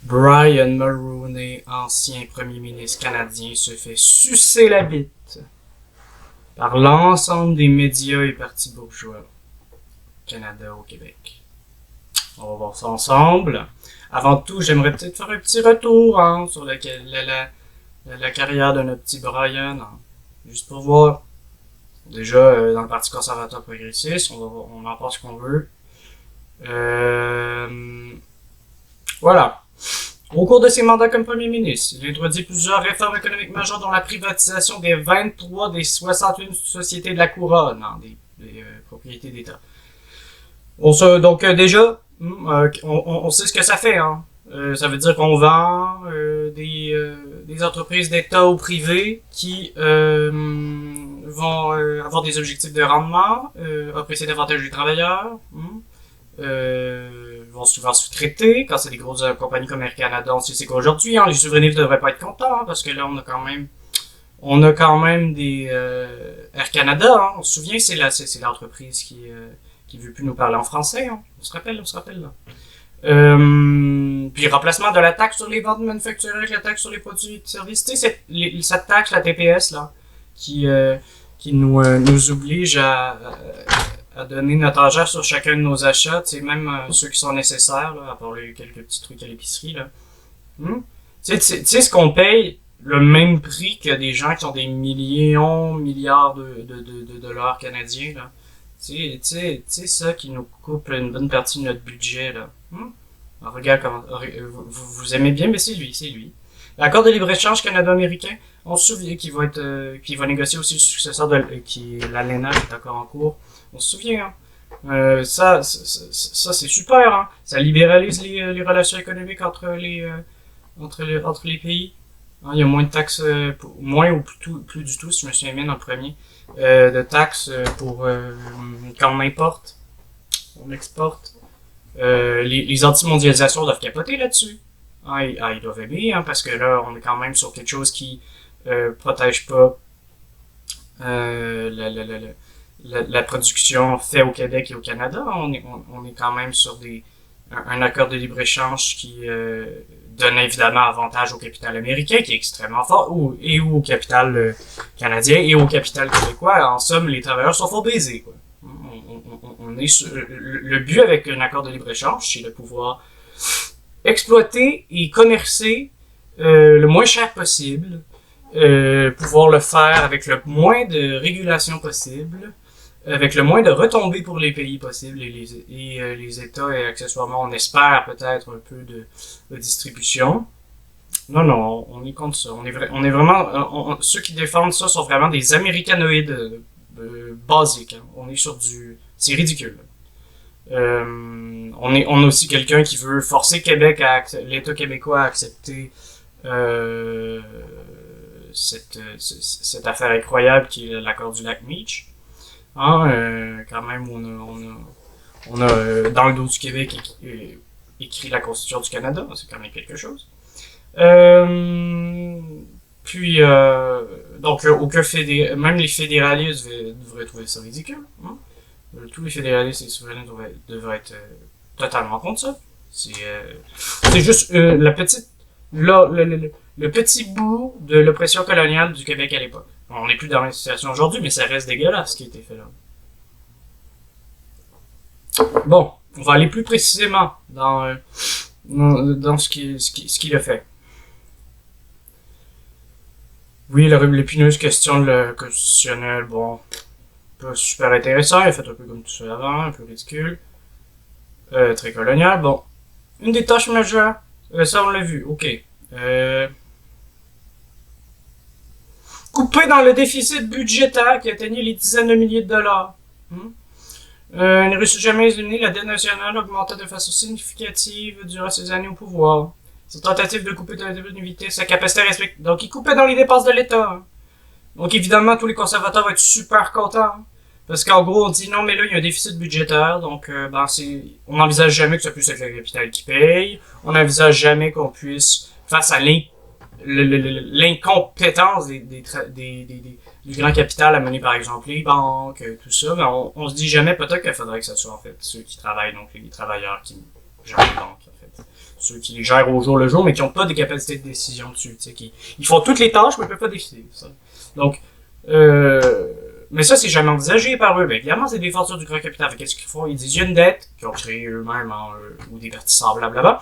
Brian Mulroney, ancien premier ministre canadien, se fait sucer la bite par l'ensemble des médias et partis bourgeois Canada au Québec. On va voir ça ensemble. Avant tout, j'aimerais peut-être faire un petit retour sur la carrière de notre petit Brian, juste pour voir. Déjà, dans le Parti conservateur progressiste, on en pense ce qu'on veut. Voilà. Au cours de ses mandats comme premier ministre, il introduit plusieurs réformes économiques majeures, dont la privatisation des 23 des 61 sociétés de la couronne, des propriétés d'État. Donc déjà, on sait ce que ça fait. Ça veut dire qu'on vend des entreprises d'État au privé qui vont avoir des objectifs de rendement, apprécier davantage les travailleurs, vont souvent sous-traiter. Quand c'est des grosses compagnies comme Air Canada, on sait c'est qu'aujourd'hui, les souverainistes devraient pas être contents, parce que là, on a quand même des Air Canada. On se souvient, c'est l'entreprise qui veut plus nous parler en français. On se rappelle là. Puis remplacement de la taxe sur les ventes manufacturées avec la taxe sur les produits et services. Tu sais, cette taxe, la TPS, là, qui nous oblige à donner notre argent sur chacun de nos achats, tu sais, même ceux qui sont nécessaires, là, à part quelques petits trucs à l'épicerie, là. Tu sais ce qu'on paye, le même prix que des gens qui ont des milliards de dollars canadiens, là. Tu sais, ça qui nous coupe une bonne partie de notre budget, là. Alors, regarde comment, vous aimez bien, mais c'est lui. L'accord de libre-échange canado-américain, on se souvient qu'il va négocier aussi le successeur l'ALENA, qui est encore en cours. On se souvient, ça c'est super, Ça libéralise les relations économiques entre les pays. Il y a moins de taxes, moins ou plus du tout, si je me souviens bien dans le premier, de taxes pour quand on importe, on exporte. Les anti-mondialisations doivent capoter là-dessus. Ils doivent aimer, parce que là, on est quand même sur quelque chose qui protège pas la production faite au Québec et au Canada. On est quand même sur un accord de libre-échange qui donne évidemment avantage au capital américain, qui est extrêmement fort, et au capital canadien, et au capital québécois. En somme, les travailleurs sont fort baisés, quoi. On est sur, le but avec un accord de libre-échange, c'est de pouvoir exploiter et commercer le moins cher possible, pouvoir le faire avec le moins de régulation possible, avec le moins de retombées pour les pays possibles et les États, et accessoirement, on espère peut-être un peu de distribution. Non, on est contre ça. On est vraiment, ceux qui défendent ça sont vraiment des américanoïdes basiques. On est sur c'est ridicule. On a aussi quelqu'un qui veut forcer l'État québécois à accepter cette affaire incroyable qui est l'accord du lac Meach. Quand même, on a dans le dos du Québec écrit la Constitution du Canada, c'est quand même quelque chose. Puis, donc, même les fédéralistes devraient trouver ça ridicule. Tous les fédéralistes et les souverainistes devraient être totalement contre ça. C'est juste le petit bout de l'oppression coloniale du Québec à l'époque. On n'est plus dans la situation aujourd'hui, mais ça reste dégueulasse ce qui a été fait là. Bon, on va aller plus précisément dans ce qu'il a fait. Oui, l'épineuse question le constitutionnel, bon, pas super intéressant, il a fait un peu comme tout ça avant, un peu ridicule. Très colonial, bon. Une des tâches majeures, ça on l'a vu, ok. Coupé dans le déficit budgétaire qui atteignait les dizaines de milliers de dollars. Ne réussit jamais unis, la dette nationale augmentait de façon significative durant ses années au pouvoir. Sa tentative de couper dans la vitesse, sa capacité à respecter. Donc, il coupait dans les dépenses de l'État. Donc, évidemment, tous les conservateurs vont être super contents. Parce qu'en gros, on dit non, mais là, il y a un déficit budgétaire. Donc, on n'envisage jamais que ce puisse être le capital qui paye. On n'envisage jamais qu'on puisse, face à l'incompétence du grand capital à mener par exemple les banques, tout ça, mais on se dit jamais peut-être qu'il faudrait que ce soit en fait ceux qui travaillent, donc les travailleurs qui gèrent les banques en fait. ceux qui les gèrent au jour le jour, mais qui n'ont pas de capacité de décision dessus. Ils font toutes les tâches, mais ils ne peuvent pas décider. Ça. Donc, mais ça, c'est jamais envisagé par eux. Ben, évidemment, c'est des fortures du grand capital. Qu'est-ce qu'ils font? Ils disent, il y a une dette qu'ils ont créée eux-mêmes, ou des partisans, blablabla,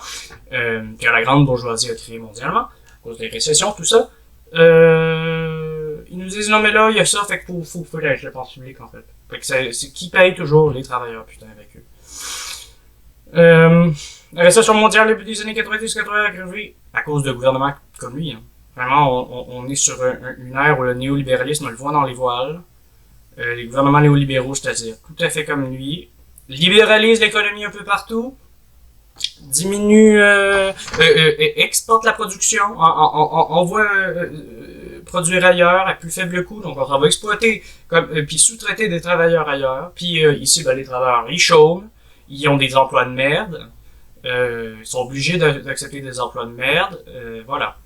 que la grande bourgeoisie a créée mondialement, à cause des récessions, tout ça. Ils nous disent, non, mais là, il y a ça, fait qu'il faut la dépense publique, en fait. Fait que c'est qui paye toujours les travailleurs, putain, avec eux. La récession mondiale, depuis des années 90-80, a arrivé à cause de gouvernements comme lui, hein. Vraiment, on est sur une ère où le néolibéralisme, on le voit dans les voiles. Les gouvernements néolibéraux, c'est-à-dire tout à fait comme lui, libéralisent l'économie un peu partout, diminue, exporte la production, envoie produire ailleurs à plus faible coût, donc on va exploiter, puis sous-traiter des travailleurs ailleurs, puis ici, ben, les travailleurs, ils chôment, ils ont des emplois de merde, ils sont obligés d'accepter des emplois de merde, voilà.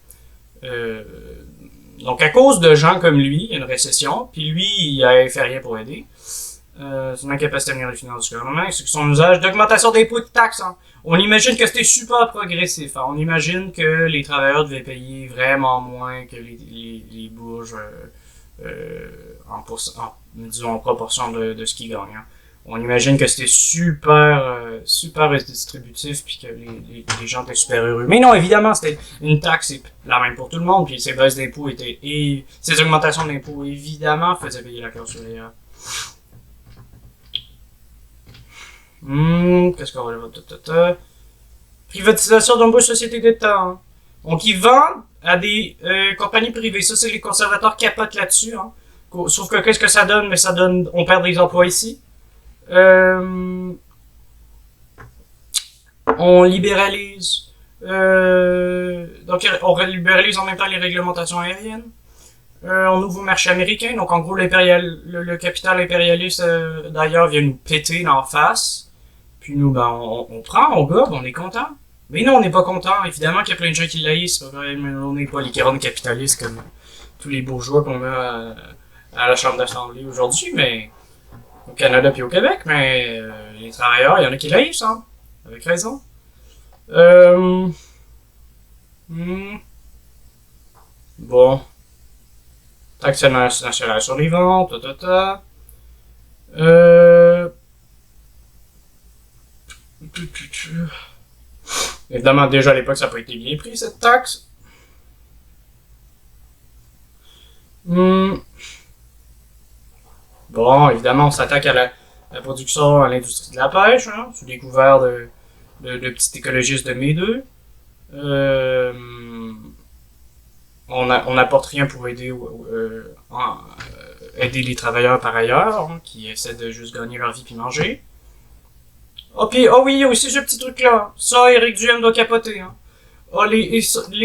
Donc à cause de gens comme lui, il y a une récession, puis lui, il fait rien pour aider. C'est une incapacité à venir les finances du gouvernement, c'est son usage d'augmentation d'impôts et de taxes. Hein. On imagine que c'était super progressif. Hein. On imagine que les travailleurs devaient payer vraiment moins que les bourges disons, en proportion de ce qu'ils gagnent. Hein. On imagine que c'était super redistributif puis que les gens étaient super heureux. Mais non, évidemment, c'était une taxe, c'est la même pour tout le monde, puis ces baisses d'impôts et ces augmentations d'impôts, évidemment, faisaient payer la classe ouvrière. Qu'est-ce qu'on va dire? Privatisation d'embauche société d'État. Hein. Donc, ils vendent à des compagnies privées. Ça, c'est les conservateurs capotent là-dessus. Hein. Sauf que qu'est-ce que ça donne? Mais ça donne, on perd des emplois ici. On libéralise. Donc, on libéralise en même temps les réglementations aériennes. Un nouveau marché américain. Donc, en gros, le capital impérialiste, d'ailleurs, vient nous péter d'en face. Puis nous, ben, on prend, on gobe, on est content. Mais non, on n'est pas content. Évidemment qu'il y a plein de gens qui l'haïssent. On n'est pas les couronnes capitalistes comme tous les bourgeois qu'on a à la Chambre d'Assemblée aujourd'hui, mais au Canada puis au Québec, mais les travailleurs, il y en a qui l'haïssent, hein. Avec raison. Bon. Taxe nationale sur les ventes, Évidemment, déjà à l'époque, ça n'a pas été bien pris, cette taxe. Bon, évidemment, on s'attaque à la production, à l'industrie de la pêche, hein, sous les couverts de petits écologistes de mes deux. On n'apporte rien pour aider les travailleurs par ailleurs, hein, qui essaient de juste gagner leur vie puis manger. Oh oui, il y a aussi ce petit truc-là. Ça, Éric Duhem doit capoter. Hein. Oh, les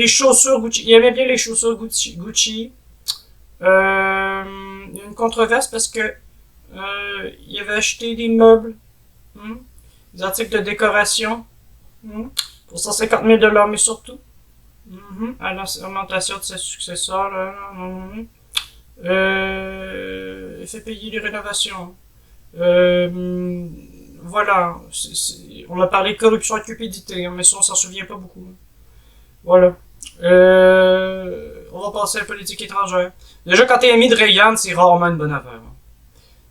chaussures Gucci. Il aimait bien les chaussures Gucci. Il y a une controverse parce que il avait acheté des meubles, des articles de décoration, pour 150 000 $, mais surtout, à l'augmentation de ses successeurs, il fait payer les rénovations. Voilà, on a parlé de corruption et cupidité, mais ça on s'en souvient pas beaucoup. Voilà. On va passer à la politique étrangère. Déjà, quand t'es ami de Reagan, c'est rarement une bonne affaire.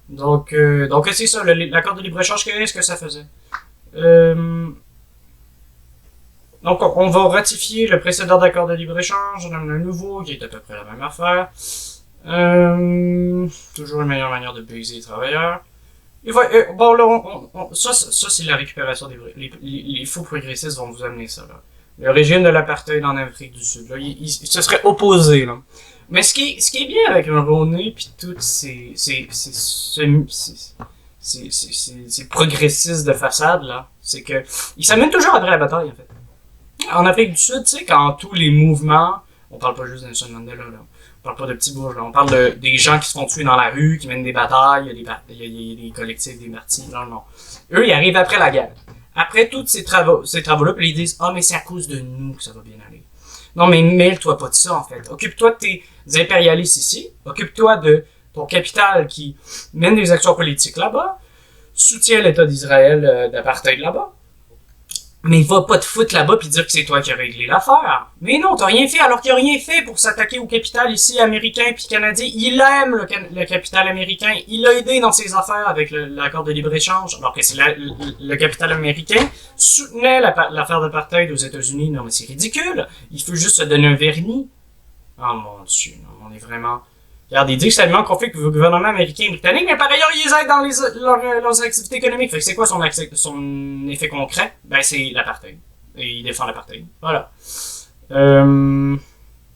Donc c'est ça, l'accord de libre-échange, qu'est-ce que ça faisait? Donc, on va ratifier le précédent accord de libre-échange, on a le nouveau, qui est à peu près la même affaire. Toujours une meilleure manière de baiser les travailleurs. Bon, là, ça c'est la récupération les faux progressistes vont vous amener ça, là. Le régime de l'apartheid en Afrique du Sud, là, il se serait opposé, là. Mais ce qui est bien avec Mulroney pis toutes ces progressistes de façade, là, c'est que, ils s'amènent toujours après la bataille, en fait. En Afrique du Sud, tu sais, quand tous les mouvements, on parle pas juste de Nelson Mandela, là. On parle pas de petits bourges, là. On parle des gens qui se font tuer dans la rue, qui mènent des batailles, il y a des collectifs, des partis, non. Eux, ils arrivent après la guerre. Après tous ces travaux-là, puis ils disent, mais c'est à cause de nous que ça va bien aller. Non, mais mêle-toi pas de ça, en fait. Occupe-toi de tes impérialistes ici. Occupe-toi de ton capital qui mène des actions politiques là-bas. Soutient l'État d'Israël d'apartheid là-bas. Mais il va pas te foutre là-bas pis dire que c'est toi qui as réglé l'affaire. Mais non, t'as rien fait alors qu'il a rien fait pour s'attaquer au capital ici américain puis canadien. Il aime le capital américain. Il l'a aidé dans ses affaires avec l'accord de libre-échange. Alors que c'est le capital américain soutenait l'affaire d'apartheid aux États-Unis. Non mais c'est ridicule. Il faut juste se donner un vernis. Oh mon Dieu, non, on est vraiment... Regarde, il dit que c'est tellement conflit que le gouvernement américain et britannique, mais par ailleurs, ils les aident dans leurs activités économiques. Fait que c'est quoi son effet concret? Ben, c'est l'apartheid. Et il défend l'apartheid. Voilà.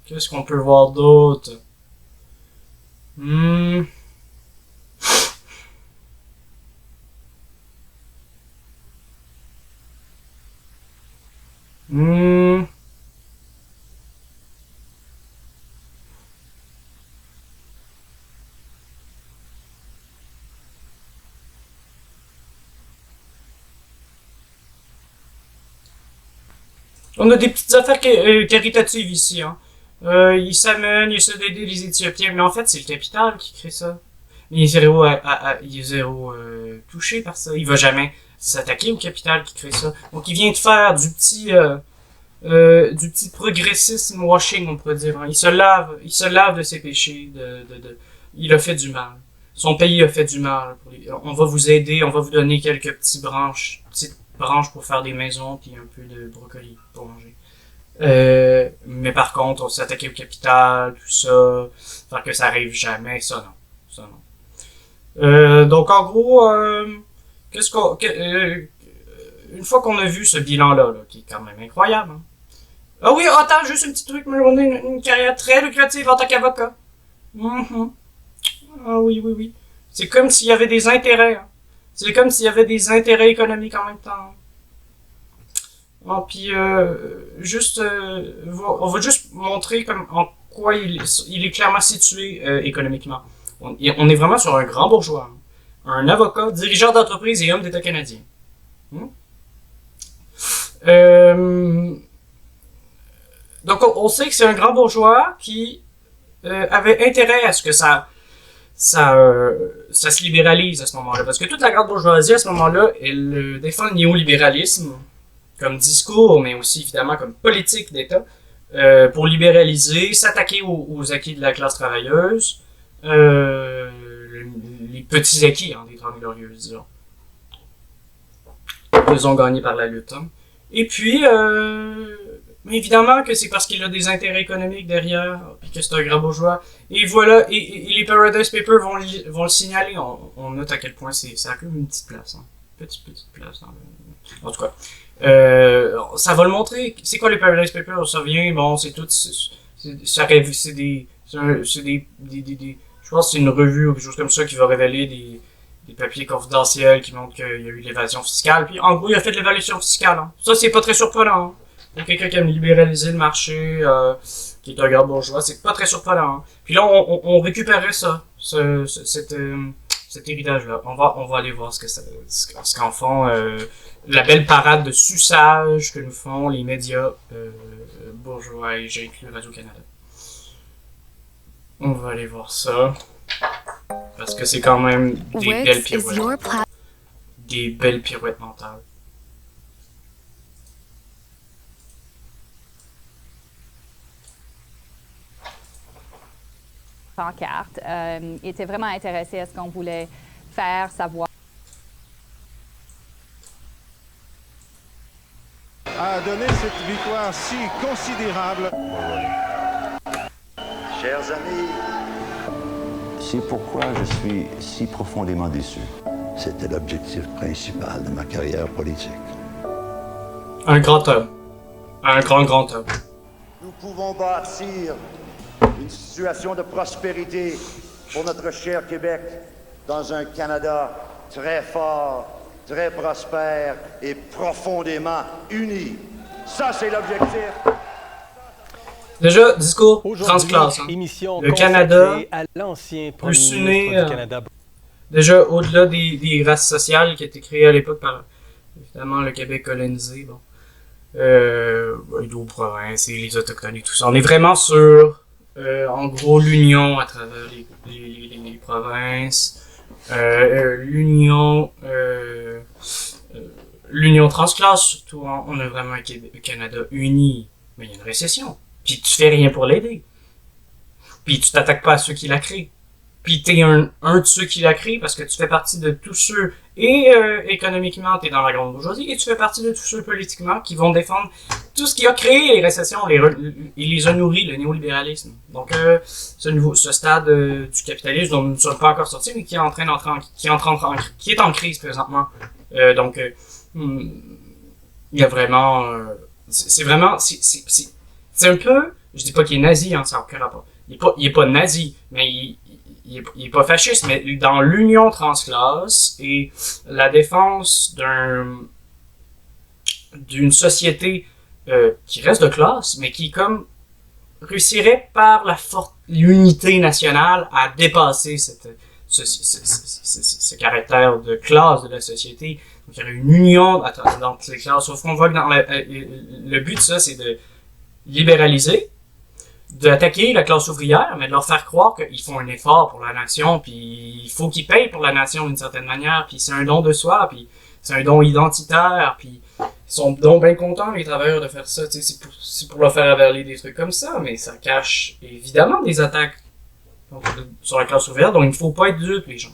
Qu'est-ce qu'on peut voir d'autre? Hmm. Hmm. On a des petites affaires caritatives ici, hein. Ils s'amènent, ils essaient d'aider les Éthiopiens, mais en fait, c'est le capital qui crée ça. Mais il est zéro touché par ça. Il va jamais s'attaquer au capital qui crée ça. Donc, il vient de faire du petit progressisme washing, on pourrait dire, hein. Il se lave de ses péchés, il a fait du mal. Son pays a fait du mal. On va vous aider, on va vous donner quelques petites branches pour faire des maisons, puis un peu de brocoli pour manger. Mais par contre, on s'attaquer au capital, tout ça, faire que ça arrive jamais, ça non. Ça non. Donc en gros, qu'est-ce qu'on, que- une fois qu'on a vu ce bilan-là, là, qui est quand même incroyable, hein. Ah oui, attends, juste un petit truc, mais on a une carrière très lucrative en tant qu'avocat. Mhm. Ah oui, oui, oui. C'est comme s'il y avait des intérêts, hein. C'est comme s'il y avait des intérêts économiques en même temps. Ah, puis juste, on va juste montrer comme en quoi il est clairement situé économiquement. On est vraiment sur un grand bourgeois, hein. Un avocat, dirigeant d'entreprise et homme d'État canadien. Hmm? Euh, donc on sait que c'est un grand bourgeois qui avait intérêt à ce que ça se libéralise à ce moment-là. Parce que toute la grande bourgeoisie, à ce moment-là, elle défend le néolibéralisme comme discours, mais aussi évidemment comme politique d'État, pour libéraliser, s'attaquer aux acquis de la classe travailleuse, euh, les petits acquis hein, des Trente Glorieuses, disons. Ils ont gagné par la lutte. Hein. Et puis, mais évidemment que c'est parce qu'il a des intérêts économiques derrière, puis que c'est un grand bourgeois. Et voilà, et les Paradise Papers vont le signaler. On note à quel point ça a comme une petite place. Hein. Petite place. En tout cas, ça va le montrer. C'est quoi les Paradise Papers? On se souvient, bon, c'est tout... C'est des... Je pense que c'est une revue ou quelque chose comme ça qui va révéler des papiers confidentiels qui montrent qu'il y a eu l'évasion fiscale. Puis en gros, il a fait de l'évaluation fiscale. Hein. Ça, c'est pas très surprenant. Hein. Pour quelqu'un qui aime libéraliser le marché, qui est un grand bourgeois, c'est pas très surprenant. Hein. Puis là, on récupérait ça, cet héritage-là. On va aller voir ce qu'en font la belle parade de suçage que nous font les médias bourgeois, et j'ai inclus Radio-Canada. On va aller voir ça. Parce que c'est quand même des belles pirouettes. Des belles pirouettes mentales. Pancarte, était vraiment intéressé à ce qu'on voulait faire savoir. A donné cette victoire si considérable. Chers amis, C'est pourquoi je suis si profondément déçu. c'était l'objectif principal de ma carrière politique. Un grand homme. Un grand homme. Nous pouvons bâtir une situation de prospérité pour notre cher Québec dans un Canada très fort, très prospère et profondément uni. Ça, c'est l'objectif. Déjà, discours Aujourd'hui, transclasse. Hein. émission Le Canada consacrée à l'ancien peut premier s'unir, ministre du Canada. Déjà, au-delà des races sociales qui étaient créées à l'époque par, évidemment, le Québec colonisé, bon. Les deux provinces et les Autochtones et tout ça. On est vraiment sur, en gros, l'union à travers les provinces, l'union, l'union transclasse, surtout, hein, on a vraiment un Canada uni, mais il y a une récession. Puis tu fais rien pour l'aider. Puis tu t'attaques pas à ceux qui la créent. Puis t'es un de ceux qui la créent parce que tu fais partie de tous ceux, et économiquement, t'es dans la grande bourgeoisie, et tu fais partie de tous ceux politiquement qui vont défendre tout ce qui a créé les récessions, et les a nourris, le néolibéralisme. Donc, ce stade du capitalisme dont nous ne sommes pas encore sortis, mais qui est en train qui est en crise présentement. Donc, il y a vraiment, c'est un peu, je dis pas qu'il est nazi, hein, ça n'a aucun rapport. Il est pas nazi, mais il est pas fasciste, mais dans l'union transclasse et la défense d'une société qui reste de classe, mais qui comme réussirait par l'unité nationale à dépasser ce caractère de classe de la société. Donc il y aurait une union dans toutes les classes. Sauf qu'on voit que le but de ça, c'est de libéraliser, d'attaquer la classe ouvrière, mais de leur faire croire qu'ils font un effort pour la nation, puis il faut qu'ils payent pour la nation d'une certaine manière, puis c'est un don de soi, puis c'est un don identitaire, puis ils sont donc bien contents, les travailleurs, de faire ça, tu sais, c'est pour leur faire avaler des trucs comme ça, mais ça cache évidemment des attaques sur la classe ouvrière, donc il ne faut pas être dupes, les gens.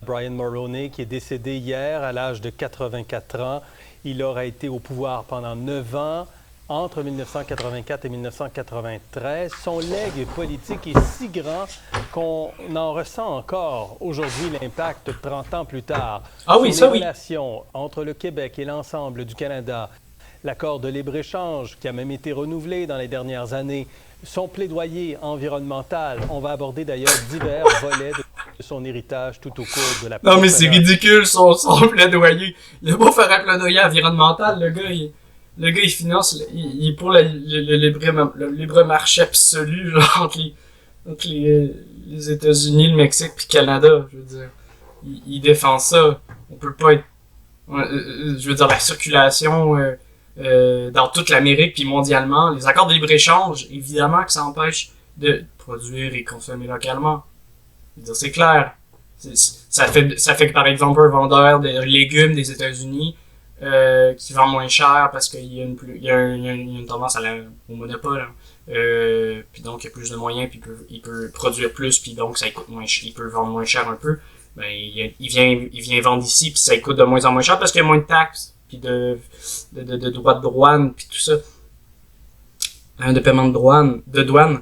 Brian Mulroney, qui est décédé hier à l'âge de 84 ans, il aura été au pouvoir pendant 9 ans, entre 1984 et 1993. Son legs politique est si grand qu'on en ressent encore aujourd'hui l'impact 30 ans plus tard. Ah oui, sur ça les oui. relations entre le Québec et l'ensemble du Canada, l'accord de libre-échange qui a même été renouvelé dans les dernières années, son plaidoyer environnemental. On va aborder d'ailleurs divers volets de son héritage tout au cours de la... Non mais c'est ridicule son plaidoyer. Il a beau faire un plaidoyer environnemental, le gars il finance, il est pour le libre marché absolu, genre, entre les États-Unis, le Mexique puis le Canada, je veux dire. Il défend ça. On peut pas être, je veux dire, la circulation, dans toute l'Amérique puis mondialement, les accords de libre-échange, évidemment que ça empêche de produire et consommer localement. Je veux dire, c'est clair. Ça fait que, par exemple, un vendeur de légumes des États-Unis, qui vend moins cher parce qu'il y a une tendance au monopole, hein. Puis donc il y a plus de moyens, puis il peut produire plus, puis donc ça coûte moins cher, il peut vendre moins cher un peu. Ben il vient vendre ici, puis ça coûte de moins en moins cher parce qu'il y a moins de taxes, puis de droits de douane, puis tout ça, de paiement de douane.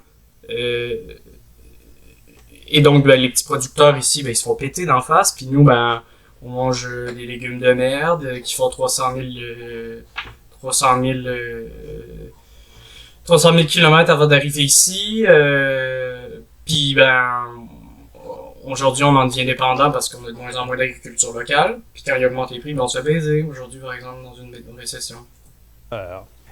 Et donc ben, les petits producteurs ici, ben ils se font péter d'en face, puis nous ben on mange des légumes de merde qui font 300 000 kilomètres avant d'arriver ici. Puis ben aujourd'hui on en devient dépendant parce qu'on a de moins en moins d'agriculture locale. Puis quand il augmente les prix, ben on se fait baiser aujourd'hui par exemple dans une récession.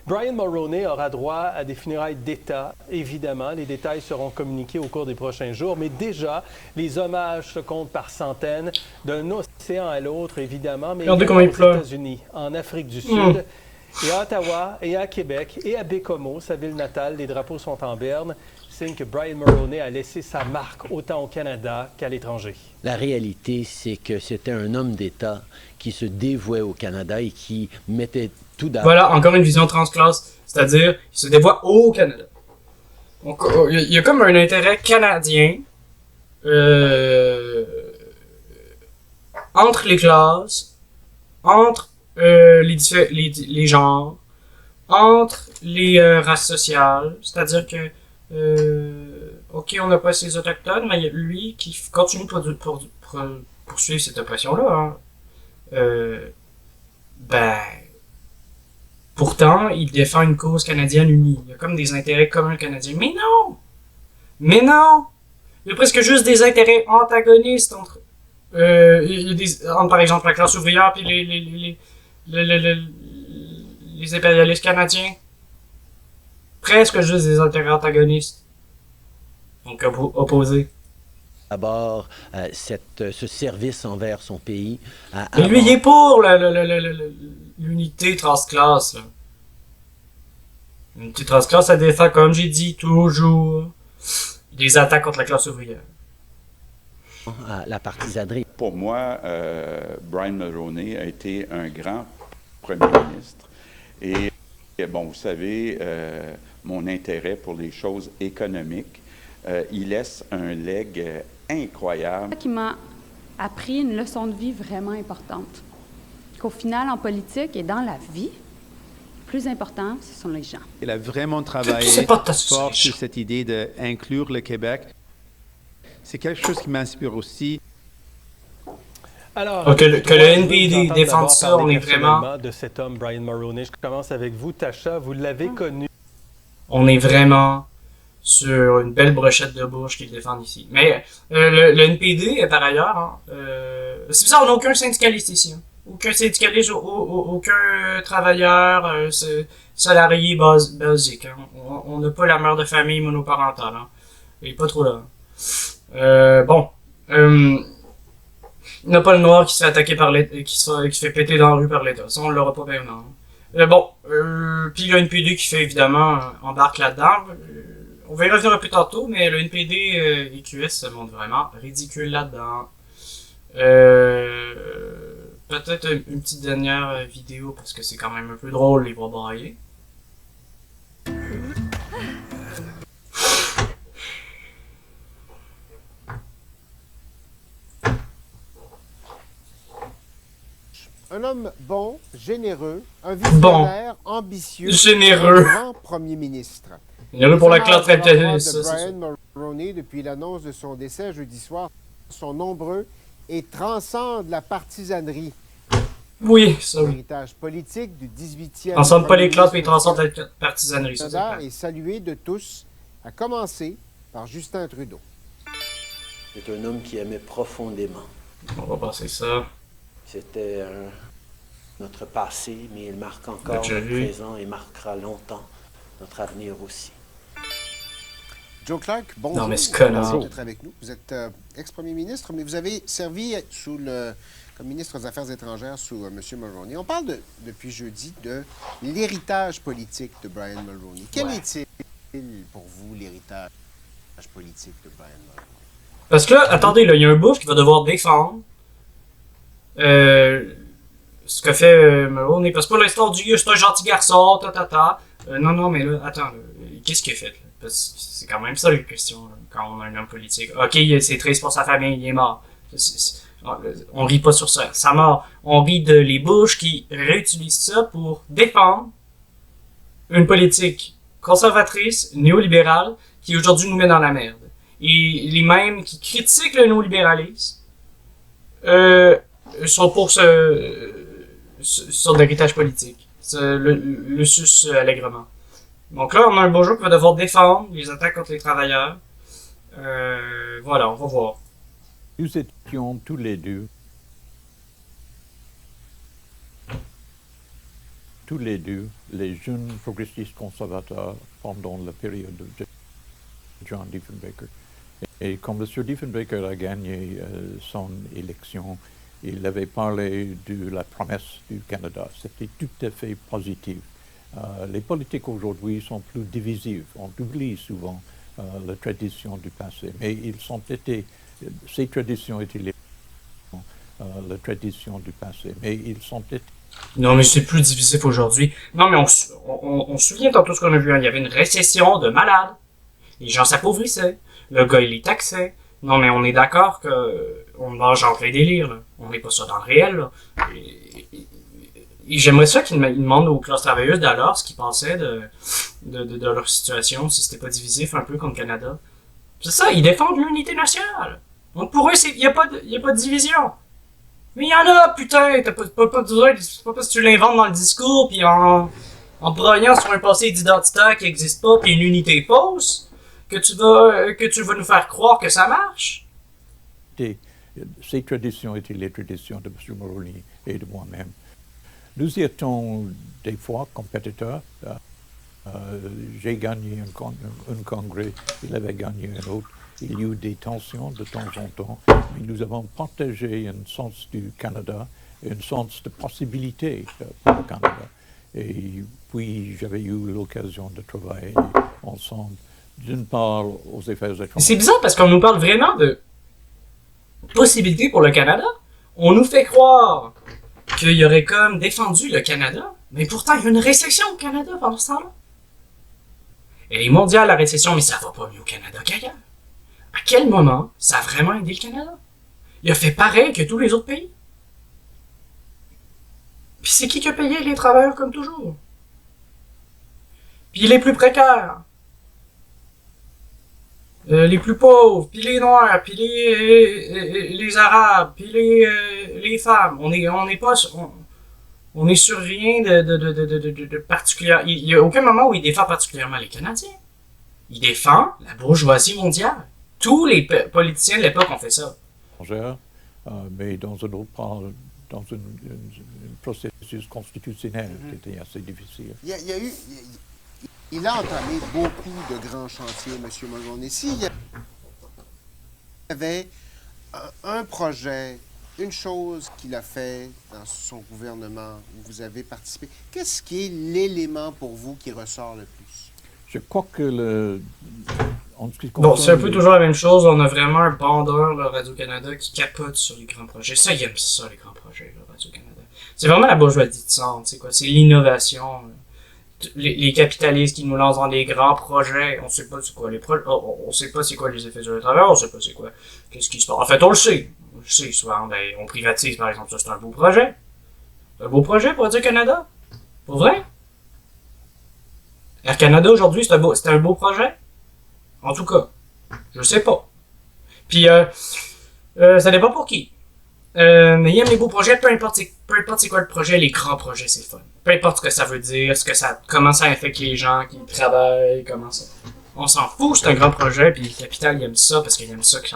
Brian Mulroney aura droit à des funérailles d'État, évidemment. Les détails seront communiqués au cours des prochains jours. Mais déjà, les hommages se comptent par centaines, d'un océan à l'autre, évidemment, mais également aux États-Unis, en Afrique du Sud, et à Ottawa, et à Québec, et à Bécomo, sa ville natale. Les drapeaux sont en berne, signe que Brian Mulroney a laissé sa marque autant au Canada qu'à l'étranger. La réalité, c'est que c'était un homme d'État qui se dévouait au Canada et qui mettait tout d'abord... Voilà, encore une vision transclasse, c'est-à-dire il se dévoue au Canada. Donc, il y a comme un intérêt canadien entre les classes, entre les genres, entre les races sociales, c'est-à-dire que ok, on n'a pas ces autochtones, mais il y a lui qui continue de poursuivre cette oppression-là. Hein. Ben, pourtant, il défend une cause canadienne unie. Il y a comme des intérêts communs canadiens. Mais non! Mais non! Il y a presque juste des intérêts antagonistes entre, entre par exemple, la classe ouvrière puis les impérialistes canadiens. Presque juste des intérêts antagonistes. Donc, opposés. D'abord, ce service envers son pays. Mais lui, il est pour l'unité transclasse. L'unité transclasse, ça défend, comme j'ai dit, toujours des attaques contre la classe ouvrière. La partisanerie. Pour moi, Brian Mulroney a été un grand premier ministre. Et bon, vous savez, mon intérêt pour les choses économiques, il laisse un legs incroyable. Qui m'a appris une leçon de vie vraiment importante. Qu'au final, en politique et dans la vie, le plus important, ce sont les gens. Il a vraiment travaillé fort sur cette idée d'inclure le Québec. C'est quelque chose qui m'inspire aussi. Alors, que le NPD défende ça, on est vraiment... de cet homme, Brian Mulroney. Je commence avec vous, Tasha. Vous l'avez connu. On est vraiment sur une belle brochette de bouche qu'ils défendent ici. Mais le NPD, par ailleurs, hein, c'est bizarre, on n'a aucun syndicaliste ici. Hein. Aucun syndicaliste, aucun travailleur salarié basique. Hein. On n'a pas la mère de famille monoparentale. Hein. Il n'est pas trop là. Bon. Il n'y a pas le noir qui se fait attaquer par l'État, qui se fait péter dans la rue par l'État. Ça, on l'aura pas bien, non. Bon. Puis le NPD qui fait, évidemment, embarque là-dedans. On va y revenir un peu tantôt, mais le NPD et QS se montre vraiment ridicule là-dedans. Peut-être une petite dernière vidéo, parce que c'est quand même un peu drôle, les voir brailler. Un homme bon, généreux, un visionnaire, ambitieux, généreux, un grand premier ministre. Généreux pour la classe capitaliste. Brian Mulroney, depuis l'annonce de son décès jeudi soir, sont nombreux et transcendent la partisanerie. Oui, ça oui. L'héritage politique du 18e... Transcendent pas les classes, mais ils transcendent la partisanerie. Ça, est salué de tous, à commencer par Justin Trudeau. C'est un homme qui aimait profondément. On va passer ça. C'était notre passé, mais il marque encore notre présent et marquera longtemps notre avenir aussi. Joe Clark, bonjour. Non, mais ce connard. D'être avec nous. Vous êtes ex-premier ministre, mais vous avez servi comme ministre des Affaires étrangères sous M. Mulroney. On parle depuis jeudi de l'héritage politique de Brian Mulroney. Quel est-il pour vous, l'héritage politique de Brian Mulroney? Parce que là, attendez, là, il y a un Bush qui va devoir défendre ce que fait Mulroney. Parce que pour l'instant, on dit c'est un gentil garçon, non, mais là, attends, qu'est-ce qu'il a fait? Là? Parce que c'est quand même ça la question, là, quand on a un homme politique. Ok, c'est triste pour sa famille, il est mort. On rit pas sur ça, sa mort. On rit de les Bush qui réutilisent ça pour défendre une politique conservatrice, néolibérale, qui aujourd'hui nous met dans la merde. Et les mêmes qui critiquent le néolibéralisme sont pour ce sorte d'héritage politique. Le sus allègrement. Donc là, on a un Bourgeois qui va devoir défendre les attaques contre les travailleurs. Voilà, on va voir. Nous étions tous les deux les jeunes progressistes conservateurs pendant la période de John Diefenbaker. Et quand M. Diefenbaker a gagné son élection, il avait parlé de la promesse du Canada. C'était tout à fait positif. Les politiques aujourd'hui sont plus divisives. On oublie souvent la tradition du passé. Mais ces traditions étaient la tradition du passé. Mais ils sont Non, mais c'est plus divisif aujourd'hui. Non, mais on se souvient tantôt ce qu'on a vu. Hein. Il y avait une récession de malades. Les gens s'appauvrissaient. Le gars, il les taxait. Non, mais on est d'accord qu'on mange en plein délire. Là. On n'est pas ça dans le réel. Là. Et j'aimerais ça qu'ils demandent aux classes travailleuses d'alors ce qu'ils pensaient de leur situation, si c'était pas divisif un peu comme le Canada. C'est ça, ils défendent l'unité nationale. Donc pour eux, il y a pas de division. Mais il y en a, putain, t'as pas besoin, c'est pas parce que tu l'inventes dans le discours, puis en broyant sur un passé d'identitaire qui n'existe pas, puis une unité fausse, que tu vas nous faire croire que ça marche. Ces traditions étaient les traditions de M. Mulroney et de moi-même. Nous étions des fois compétiteurs. J'ai gagné un congrès, il avait gagné un autre. Il y a eu des tensions de temps en temps, mais nous avons partagé un sens du Canada, un sens de possibilité pour le Canada. Et puis, j'avais eu l'occasion de travailler ensemble, d'une part aux affaires étrangères. C'est bizarre parce qu'on nous parle vraiment de possibilités pour le Canada. On nous fait croire qu'il aurait comme défendu le Canada, mais pourtant, il y a une récession au Canada pendant ce temps-là. Elle est mondiale, la récession, mais ça va pas mieux au Canada qu'ailleurs. À quel moment ça a vraiment aidé le Canada? Il a fait pareil que tous les autres pays. Puis c'est qui a payé? Les travailleurs, comme toujours. Puis les plus précaires. Les plus pauvres, puis les Noirs, puis les Arabes, puis les femmes. On est sur rien de particulier. Il y a aucun moment où il défend particulièrement les Canadiens. Il défend la bourgeoisie mondiale. Tous les politiciens de l'époque ont fait ça. Mais dans un autre dans un processus constitutionnel qui était assez difficile. Il a entamé beaucoup de grands chantiers, M. Mulroney. S'il y avait un projet, une chose qu'il a fait dans son gouvernement où vous avez participé, qu'est-ce qui est l'élément pour vous qui ressort le plus? Je crois que non, c'est un peu toujours la même chose. On a vraiment un bandeur, le Radio-Canada, qui capote sur les grands projets. Ça, il aime ça, les grands projets, le Radio-Canada. C'est vraiment la bourgeoisie de centre, c'est quoi? C'est l'innovation. Les capitalistes qui nous lancent dans des grands projets, on sait pas c'est quoi les projets, on sait pas c'est quoi les effets sur le travail, on sait pas c'est quoi, qu'est-ce qui se passe. En fait, on le sait. On le sait souvent. Ben, on privatise, par exemple, ça, c'est un beau projet. C'est un beau projet pour Radio-Canada. Pour vrai? Air Canada, aujourd'hui, c'est un beau projet? En tout cas, je sais pas. Puis, ça dépend pour qui. Mais il y a les beaux projets, peu importe c'est quoi le projet, les grands projets, c'est fun. Peu importe ce que ça veut dire, comment ça affecte les gens qui travaillent, comment ça. On s'en fout, c'est un grand projet, puis le capital, il aime ça, parce qu'il aime ça que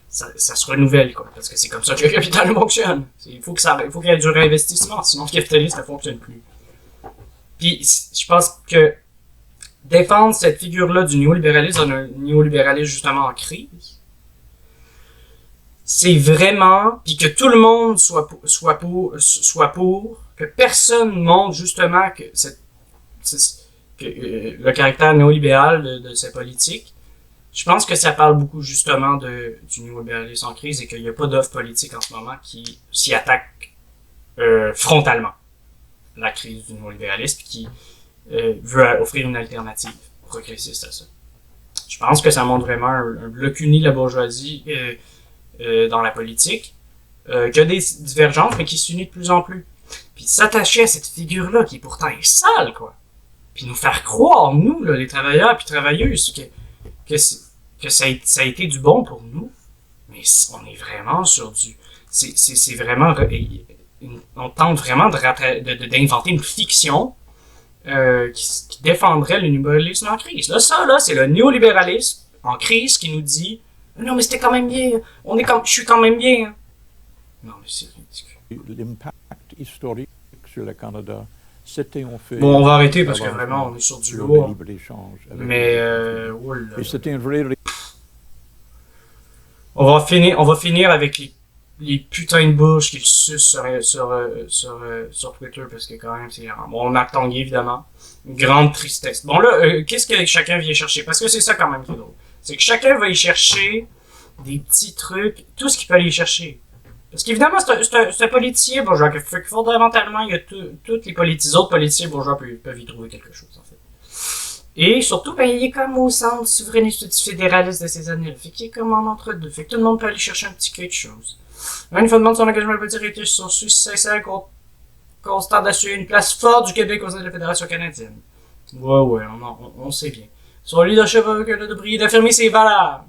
ça se renouvelle, quoi. Parce que c'est comme ça que le capital fonctionne. Il faut qu'il y ait du réinvestissement, sinon le capitalisme ne fonctionne plus. Puis, je pense que défendre cette figure-là du néolibéralisme, un néolibéralisme justement en crise, c'est vraiment, puis que tout le monde soit pour, que personne montre justement que le caractère néolibéral de ces politiques. Je pense que ça parle beaucoup justement du néolibéralisme en crise et qu'il n'y a pas d'offre politique en ce moment qui s'y attaque frontalement la crise du néolibéralisme qui veut offrir une alternative progressiste à ça. Je pense que ça montre vraiment un bloc uni de la bourgeoisie dans la politique, qui a des divergences, mais qui s'unit de plus en plus. Puis s'attacher à cette figure-là, qui pourtant est sale, quoi. Puis nous faire croire, nous, là, les travailleurs puis travailleuses, que ça a été du bon pour nous. Mais on est vraiment sur du... C'est vraiment... On tente vraiment d'inventer une fiction qui défendrait le néolibéralisme en crise. Là, c'est le néolibéralisme en crise qui nous dit non, mais c'était quand même bien. Je suis quand même bien. Non, mais c'est ridicule. L'impact historique sur le Canada, c'était en fait... Bon, on va arrêter parce que vraiment, on est sur du lourd. Mais, et c'était une vraie... On va finir avec les putains de bouches qu'ils sucent sur Twitter parce que quand même, c'est bon, Marc Tanguay, évidemment. Une grande tristesse. Bon, là, qu'est-ce que chacun vient chercher? Parce que c'est ça quand même qui est drôle. C'est que chacun va y chercher des petits trucs, tout ce qu'il peut aller y chercher. Parce qu'évidemment, c'est un politicien bourgeois, que fondamentalement, il y a tous les autres politiciens bourgeois peuvent y trouver quelque chose, en fait. Et surtout, ben, il est comme au centre souverainiste fédéraliste de ces années-là. Fait qu'il est comme en entre-deux. Fait que tout le monde peut aller chercher un petit quelque chose. Une fois de son engagement politique était sur sincère, constant d'assurer une place forte du Québec au sein de la Fédération canadienne. Ouais, on sait bien. Son leadership avec le devoir d'affirmer ses valeurs.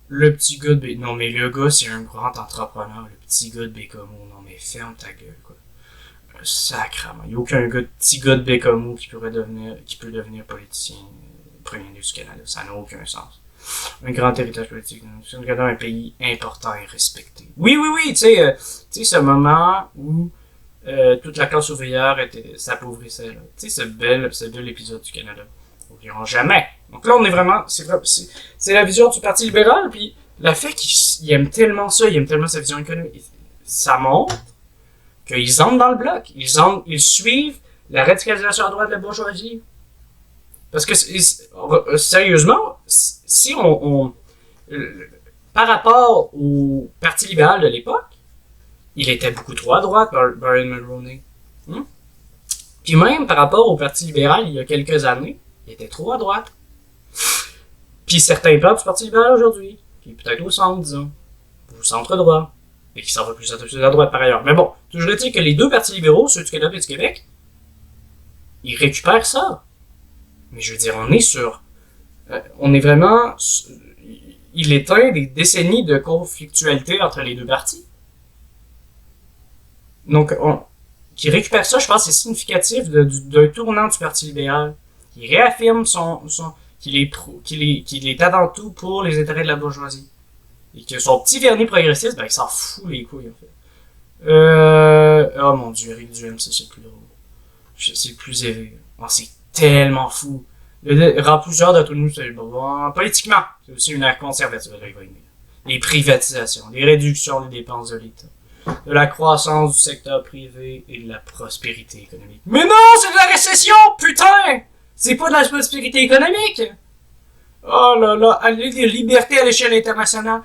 Le petit gars de non, mais le gars, c'est un grand entrepreneur. Le petit gars de Bécomo. Non, mais ferme ta gueule, quoi. Sacrement. Il n'y a aucun petit gars de Bécomo qui peut devenir politicien premier ministre du Canada. Ça n'a aucun sens. Un grand héritage politique. C'est un pays important et respecté. Oui, tu sais, ce moment où toute la classe ouvrière s'appauvrissait, là. Tu sais, ce bel épisode du Canada. N'oublieront jamais. Donc là, on est vraiment, c'est la vision du Parti libéral, puis le fait qu'il aime tellement ça, il aime tellement sa vision économique, ça montre qu'ils entrent dans le bloc, ils suivent la radicalisation à droite de la bourgeoisie. Parce que, sérieusement, si on par rapport au Parti libéral de l'époque, il était beaucoup trop à droite, Brian Mulroney. Puis même par rapport au Parti libéral, il y a quelques années, il était trop à droite. Puis certains peuples du Parti libéral aujourd'hui, qui est peut-être au centre, disons, au centre-droit, et qui s'en va plus à droite par ailleurs. Mais bon, toujours est-il que les deux partis libéraux, ceux du Canada et du Québec, ils récupèrent ça. Mais je veux dire, on est vraiment... Il éteint des décennies de conflictualité entre les deux partis. Donc, qui récupère ça, je pense que c'est significatif d'un tournant du Parti libéral. Qui réaffirme qu'il est avant tout pour les intérêts de la bourgeoisie. Et que son petit vernis progressiste, ben, il s'en fout les couilles, en fait. Oh mon dieu, Éric Duhem, ça, c'est plus drôle. C'est plus élevé. Oh, c'est tellement fou. Le remplisseur d'autonomie, c'est bon. Politiquement, c'est aussi une ère conservative. Les privatisations, les réductions des dépenses de l'État, de la croissance du secteur privé et de la prospérité économique. Mais non, c'est de la récession, putain! C'est pas de la prospérité économique! Oh là là, la liberté à l'échelle internationale.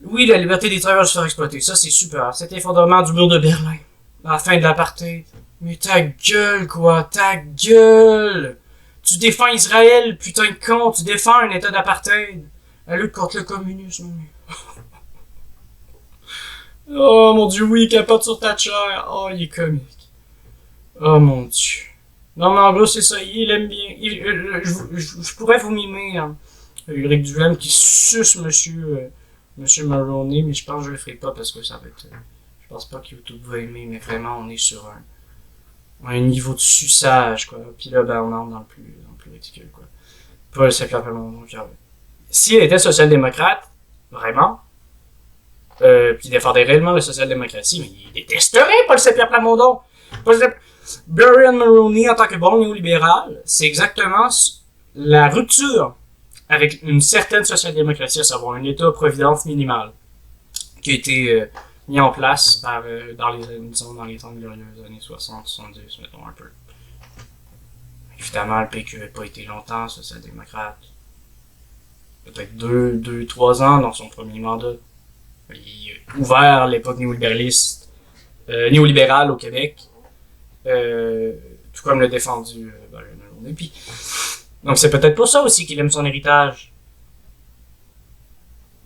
Oui, la liberté des travailleurs de se faire exploiter, ça c'est super. C'est l'effondrement du mur de Berlin. La fin de l'apartheid. Mais ta gueule, quoi, ta gueule! Tu défends Israël, putain de con, tu défends un état d'apartheid. La lutte contre le communisme. Oh mon dieu, oui, il capote sur ta chair. Oh, il est comique. Oh mon dieu. Non, mais en gros, c'est ça, il aime bien. Je pourrais vous mimer, hein. Éric Duhem qui suce monsieur Mulroney, mais je pense que je le ferai pas parce que ça va être... Je pense pas que YouTube va aimer, mais vraiment, on est sur un niveau de suçage, quoi. Puis là, ben, on entre dans le plus ridicule, quoi. Pas le Saint-Pierre Plamondon, donc, s'il était social-démocrate, vraiment, puis il défendait réellement la social-démocratie, mais il détesterait Paul Saint-Pierre Plamondon. Brian Mulroney, en tant que bon néolibéral, c'est exactement la rupture avec une certaine social-démocratie, à savoir un État-providence minimal, qui a été mis en place dans les 30 glorieuses années 60, 70, mettons un peu. Évidemment, le PQ n'a pas été longtemps social-démocrate. Peut-être 2-3 ans dans son premier mandat. Il a ouvert l'époque néolibérale au Québec. Tout comme l'a défendu Mulroney. Donc c'est peut-être pour ça aussi qu'il aime son héritage.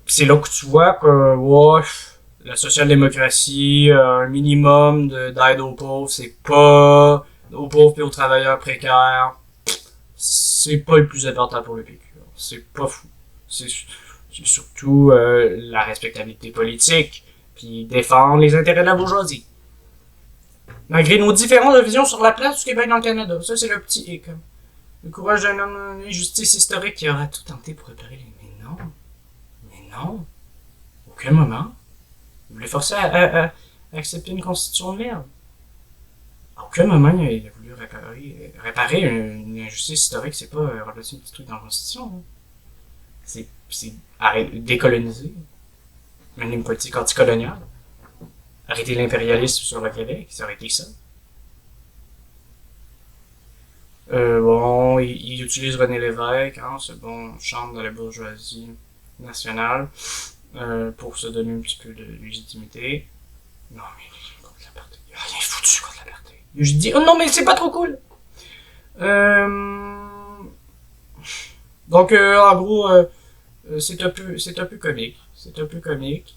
C'est là que tu vois que la social-démocratie, un minimum d'aide aux pauvres, c'est pas aux pauvres et aux travailleurs précaires. C'est pas le plus important pour le PQ. C'est pas fou. C'est surtout la respectabilité politique, puis défendre les intérêts de la bourgeoisie. Malgré nos différences de vision sur la place du Québec dans le Canada. Ça, c'est le petit hic. Le courage d'un homme d'injustice historique qui aura tout tenté pour réparer les... Mais non. Aucun moment. Il voulait forcer à accepter une constitution de merde. À aucun moment, il a voulu réparer une injustice historique. C'est pas remplacer un petit truc dans la constitution. Hein. C'est décoloniser. Mener une politique anticoloniale. Arrêter l'impérialisme sur le Québec, ça aurait été ça. Bon, il utilise René Lévesque, hein, c'est bon, chante de la bourgeoisie nationale, pour se donner un petit peu de légitimité. Non, mais contre l'apartheid. Il a rien foutu contre l'apartheid. Je dis, oh non, mais c'est pas trop cool! Donc, en gros, c'est un peu comique. C'est un peu comique.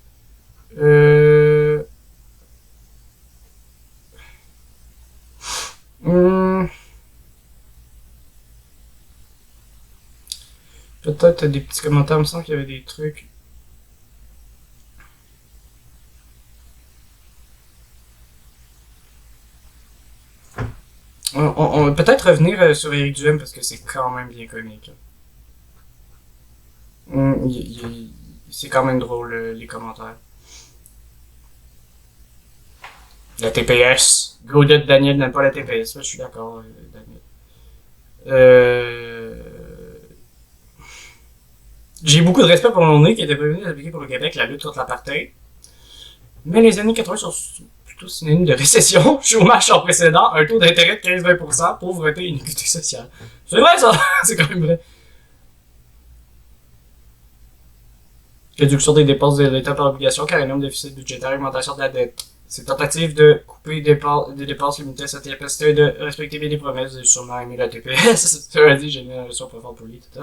Peut-être des petits commentaires, il me semble qu'il y avait des trucs. On va peut-être revenir sur Éric Duhem parce que c'est quand même bien comique. C'est quand même drôle les commentaires. La TPS. Gaudette Daniel n'aime pas la TPS. Je suis d'accord, Daniel. J'ai beaucoup de respect pour Mulroney qui était prévenu d'appliquer pour le Québec la lutte contre l'apartheid. Mais les années 80 sont plutôt synonymes de récession, chômage sans précédent, un taux d'intérêt de 15-20%, pauvreté et inéquité sociale. C'est vrai ça! C'est quand même vrai. Réduction des dépenses de l'État par obligation, car un énorme déficit budgétaire, augmentation de la dette. Ces tentatives de couper des dépenses limitées à sa capacité de respecter bien des promesses, j'ai sûrement aimé la TPS, ça veut dire j'ai une relation pas forte pour lui, etc.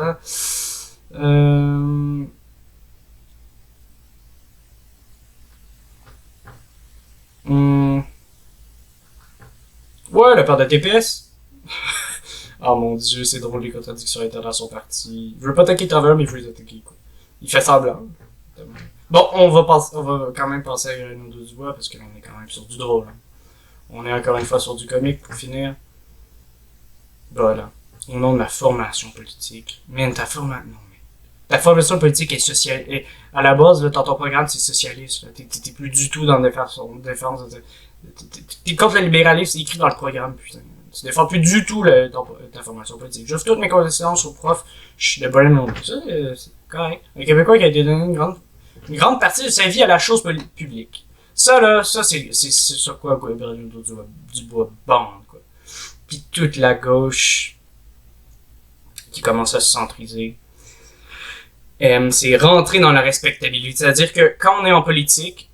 Ouais, le père de TPS. Oh mon dieu, c'est drôle les contradictions internes dans son parti. Il veut pas attaquer Travers, mais il veut les attaquer, quoi. Il fait semblant. Bon, on va quand même passer à Gabriel Nadeau-Dubois, parce qu'on est quand même sur du drôle. Hein. On est encore une fois sur du comique pour finir. Voilà. Au nom de ma formation politique. Man, ta formation politique est sociale. Et à la base, là, dans ton programme, c'est socialiste. T'es plus du tout dans la défense. T'es contre le libéralisme, c'est écrit dans le programme, putain. Tu défends plus du tout ta formation politique. J'offre toutes mes connaissances aux profs. Je suis de Brian Mulroney. Ça, c'est correct. Un Québécois qui a été donné une grande partie de sa vie à la chose publique. Ça, là, c'est sur quoi Gabriel Nadeau-Dubois bande, quoi. Puis toute la gauche qui commence à se centriser. C'est rentrer dans la respectabilité. C'est-à-dire que quand on est en politique,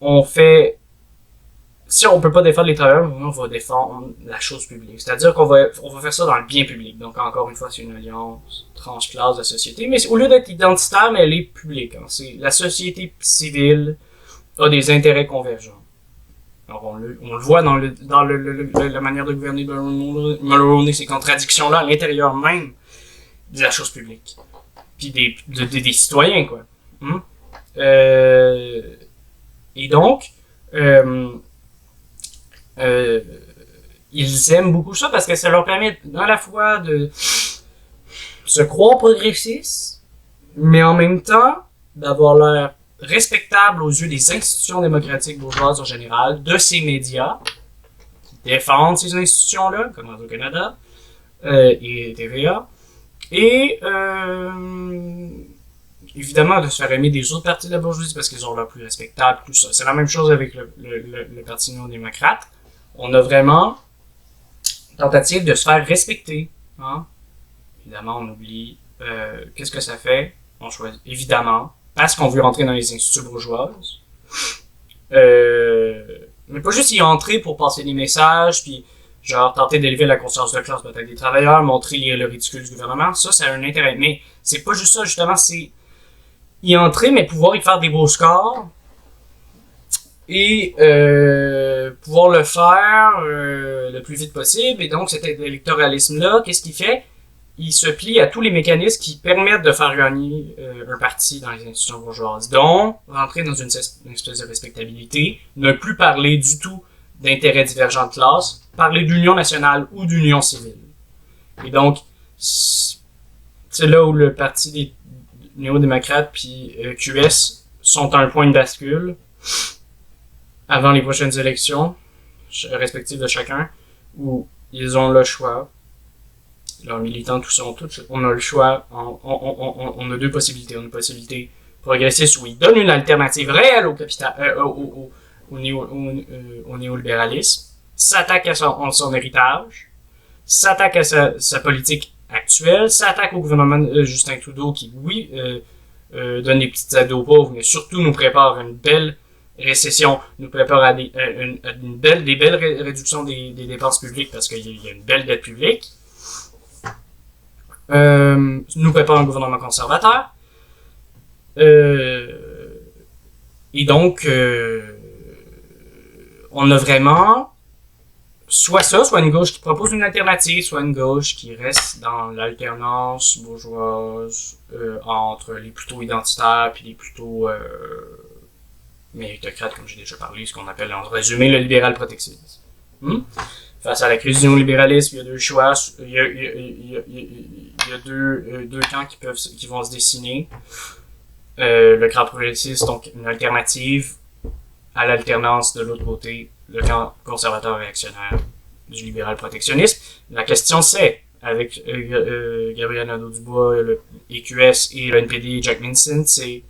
on fait... Si on peut pas défendre les travailleurs, on va défendre la chose publique. C'est-à-dire qu'on va faire ça dans le bien public. Donc, encore une fois, c'est une alliance transclasse de la société. Mais au lieu d'être identitaire, mais elle est publique. Hein. La société civile a des intérêts convergents. Alors, on le voit dans la manière de gouverner Mulroney, ces contradictions-là à l'intérieur même de la chose publique. Puis des citoyens, quoi. Et donc, ils aiment beaucoup ça parce que ça leur permet à la fois de se croire progressistes, mais en même temps d'avoir l'air respectable aux yeux des institutions démocratiques bourgeoises en général, de ces médias qui défendent ces institutions-là, comme Radio-Canada et TVA, et évidemment de se faire aimer des autres partis de la bourgeoisie parce qu'ils ont l'air plus respectables, tout ça. C'est la même chose avec le Parti néo-démocrate. On a vraiment tentative de se faire respecter. Hein? Évidemment, on oublie qu'est-ce que ça fait. On choisit, évidemment, parce qu'on veut rentrer dans les institutions bourgeoises. Mais pas juste y entrer pour passer des messages, puis genre tenter d'élever la conscience de classe peut-être des travailleurs, montrer le ridicule du gouvernement. Ça a un intérêt. Mais c'est pas juste ça, justement, c'est y entrer, mais pouvoir y faire des beaux scores. Et pouvoir le faire le plus vite possible. Et donc, cet électoralisme-là, qu'est-ce qu'il fait? Il se plie à tous les mécanismes qui permettent de faire gagner un parti dans les institutions bourgeoises. Donc, rentrer dans une espèce de respectabilité, ne plus parler du tout d'intérêts divergents de classe, parler d'union nationale ou d'union civile. Et donc, c'est là où le parti des néo-démocrates puis QS sont à un point de bascule avant les prochaines élections respectives de chacun, où ils ont le choix, leurs militants, on a le choix, on a deux possibilités. On a une possibilité progressiste où ils donnent une alternative réelle au néolibéralisme, s'attaquent à son héritage, s'attaquent à sa politique actuelle, s'attaquent au gouvernement de Justin Trudeau qui, oui, donne des petites aides aux pauvres, mais surtout nous prépare à une belle récession, nous prépare à des belles réductions des dépenses publiques parce qu'il y a une belle dette publique, nous prépare un gouvernement conservateur, et donc on a vraiment soit une gauche qui propose une alternative, soit une gauche qui reste dans l'alternance bourgeoise entre les plutôt identitaires puis les plutôt méritocrates, comme j'ai déjà parlé, ce qu'on appelle en résumé le libéral protectionnisme. Face à la crise du néolibéralisme, il y a deux choix, il y a deux camps qui vont se dessiner. Le camp progressiste, donc une alternative à l'alternance de l'autre côté, le camp conservateur réactionnaire du libéral protectionnisme. La question c'est, avec Gabriel Nadeau-Dubois, le EQS et le NPD et Jack Minson, c'est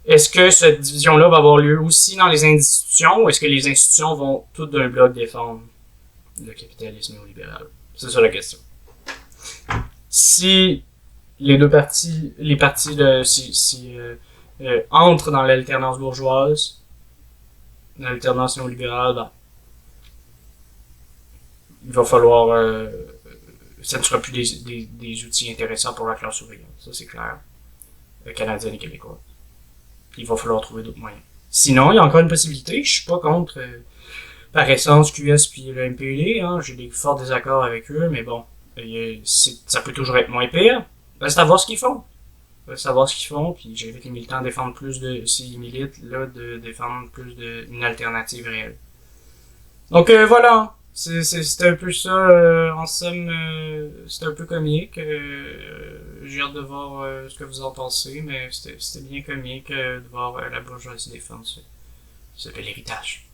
est-ce que cette division-là va avoir lieu aussi dans les institutions ou est-ce que les institutions vont toutes d'un bloc défendre le capitalisme néolibéral? C'est ça la question. Si les deux partis, entrent dans l'alternance bourgeoise, une alternance néolibérale, ben, il va falloir... ça ne sera plus des outils intéressants pour la classe ouvrière. Ça, c'est clair. Canadienne et québécoise. Il va falloir trouver d'autres moyens. Sinon, il y a encore une possibilité. Je suis pas contre, par essence, QS puis le MPD. Hein. J'ai des forts désaccords avec eux, mais bon, ça peut toujours être moins pire. Reste à voir ce qu'ils font. Reste à voir ce qu'ils font, puis j'invite les militants à défendre plus de... S'ils militent, là, de défendre plus d'une alternative réelle. Donc, voilà. C'était un peu ça, en somme, c'était un peu comique. J'ai hâte de voir ce que vous en pensez, mais c'était bien comique de voir la bourgeoisie défendre ce bel héritage.